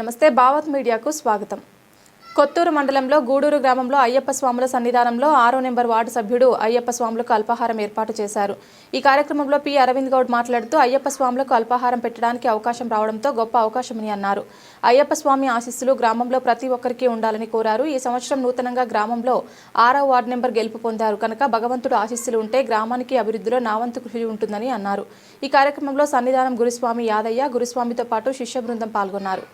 నమస్తే భావత్ మీడియాకు స్వాగతం. కొత్తూరు మండలంలో గూడూరు గ్రామంలో అయ్యప్ప స్వాముల సన్నిధానంలో 6వ నెంబర్ వార్డు సభ్యుడు అయ్యప్ప స్వాములకు అల్పాహారం ఏర్పాటు చేశారు. ఈ కార్యక్రమంలో పి అరవింద్ గౌడ్ మాట్లాడుతూ అయ్యప్ప స్వాములకు అల్పాహారం పెట్టడానికి అవకాశం రావడంతో గొప్ప అవకాశమని అన్నారు. అయ్యప్ప స్వామి ఆశీస్సులు గ్రామంలో ప్రతి ఒక్కరికి ఉండాలని కోరారు. ఈ సంవత్సరం నూతనంగా గ్రామంలో 6వ వార్డు నెంబర్ గెలుపు పొందారు కనుక భగవంతుడు ఆశీస్సులు ఉంటే గ్రామానికి అభివృద్ధిలో నా వంతు కృషి ఉంటుందని అన్నారు. ఈ కార్యక్రమంలో సన్నిధానం గురుస్వామి యాదయ్య, గురుస్వామితో పాటు శిష్య బృందం పాల్గొన్నారు.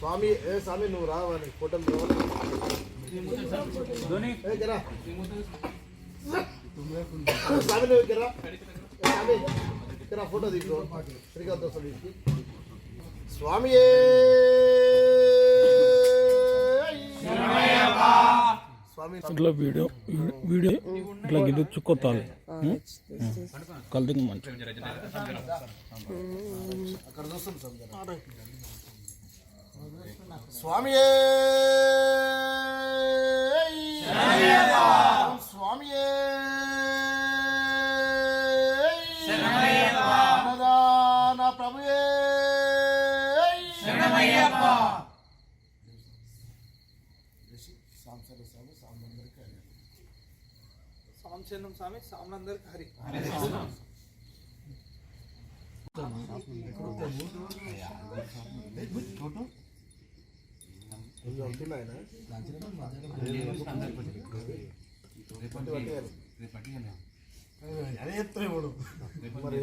स्वामी ए स्वामी नु रावनी होटल धोनी ए करा स्वामी नु करा स्वामी करा फोटो दिखो श्रीका दोस्त की स्वामी स्वामी ఇట్లా వీడియో ఇట్లా గిది చుక్కొత్తాలి కల్దింగ్ మంచి అక్కడ చూస్తాం సమజన స్వామి శరణయ్యప్ప స్వామి శరణయ్యప్ప అన్నదాన ప్రభుయే శరణయ్యప్ప సాంశనం స్వామి సామనందరికి హరి మరి